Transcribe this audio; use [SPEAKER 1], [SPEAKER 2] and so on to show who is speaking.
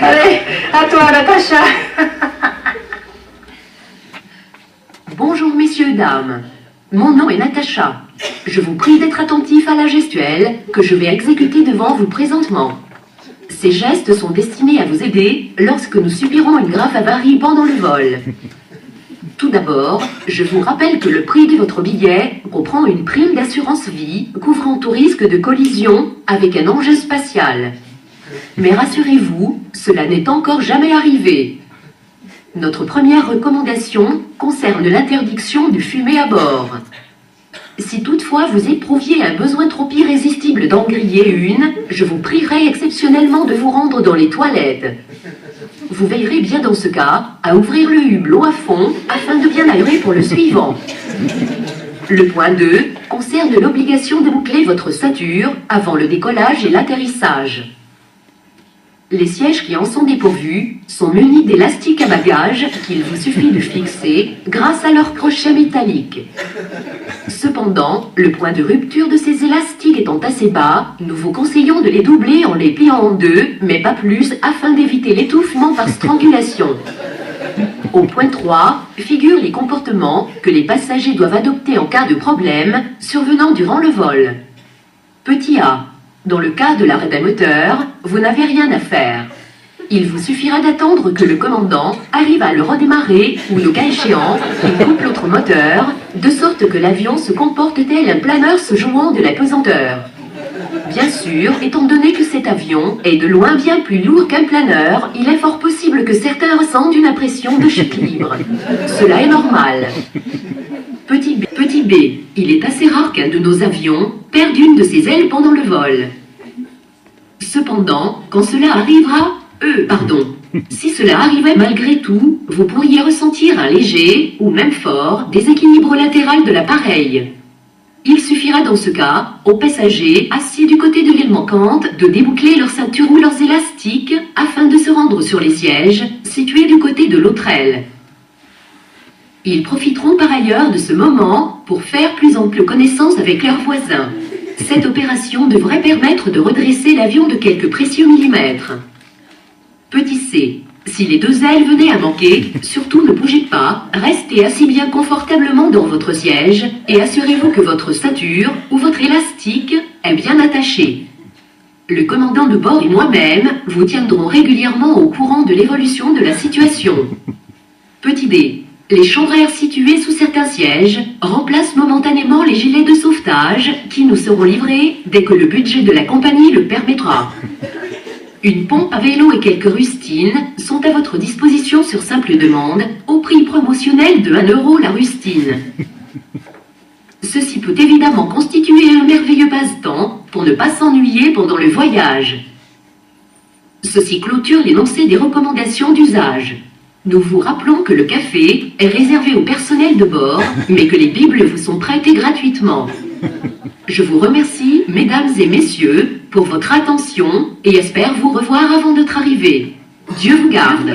[SPEAKER 1] Allez, à toi, Natacha.
[SPEAKER 2] Bonjour messieurs, dames. Mon nom est Natacha. Je vous prie d'être attentifs à la gestuelle que je vais exécuter devant vous présentement. Ces gestes sont destinés à vous aider lorsque nous subirons une grave avarie pendant le vol. Tout d'abord, je vous rappelle que le prix de votre billet comprend une prime d'assurance vie couvrant tout risque de collision avec un engin spatial. Mais rassurez-vous, cela n'est encore jamais arrivé. Notre première recommandation concerne l'interdiction de fumer à bord. Si toutefois vous éprouviez un besoin trop irrésistible d'en griller une, je vous prierai exceptionnellement de vous rendre dans les toilettes. Vous veillerez bien dans ce cas à ouvrir le hublot à fond afin de bien aérer pour le suivant. Le point 2 concerne l'obligation de boucler votre ceinture avant le décollage et l'atterrissage. Les sièges qui en sont dépourvus sont munis d'élastiques à bagages qu'il vous suffit de fixer grâce à leur crochet métallique. Cependant, le point de rupture de ces élastiques étant assez bas, nous vous conseillons de les doubler en les pliant en deux, mais pas plus, afin d'éviter l'étouffement par strangulation. Au point 3, figurent les comportements que les passagers doivent adopter en cas de problème survenant durant le vol. Petit A. Dans le cas de l'arrêt d'un moteur, vous n'avez rien à faire. Il vous suffira d'attendre que le commandant arrive à le redémarrer ou, le cas échéant, il coupe l'autre moteur, de sorte que l'avion se comporte tel un planeur se jouant de la pesanteur. Bien sûr, étant donné que cet avion est de loin bien plus lourd qu'un planeur, il est fort possible que certains ressentent une impression de chute libre. Cela est normal. Petit B, il est assez rare qu'un de nos avions perde une de ses ailes pendant le vol. Cependant, quand cela arrivera, si cela arrivait malgré tout, vous pourriez ressentir un léger, ou même fort, déséquilibre latéral de l'appareil. Il suffira dans ce cas, aux passagers assis du côté de l'aile manquante, de déboucler leur ceinture ou leurs élastiques afin de se rendre sur les sièges situés du côté de l'autre aile. Ils profiteront par ailleurs de ce moment pour faire plus ample connaissance avec leurs voisins. Cette opération devrait permettre de redresser l'avion de quelques précieux millimètres. Petit C. Si les deux ailes venaient à manquer, surtout ne bougez pas, restez assis bien confortablement dans votre siège et assurez-vous que votre ceinture ou votre élastique est bien attaché. Le commandant de bord et moi-même vous tiendrons régulièrement au courant de l'évolution de la situation. Petit D. Les chambres à air situées sous certains sièges remplacent momentanément les gilets de sauvetage qui nous seront livrés dès que le budget de la compagnie le permettra. Une pompe à vélo et quelques rustines sont à votre disposition sur simple demande au prix promotionnel de 1 € la rustine. Ceci peut évidemment constituer un merveilleux passe-temps pour ne pas s'ennuyer pendant le voyage. Ceci clôture l'énoncé des recommandations d'usage. Nous vous rappelons que le café est réservé au personnel de bord, mais que les bibles vous sont prêtées gratuitement. Je vous remercie, mesdames et messieurs, pour votre attention et espère vous revoir avant notre arrivée. Dieu vous garde.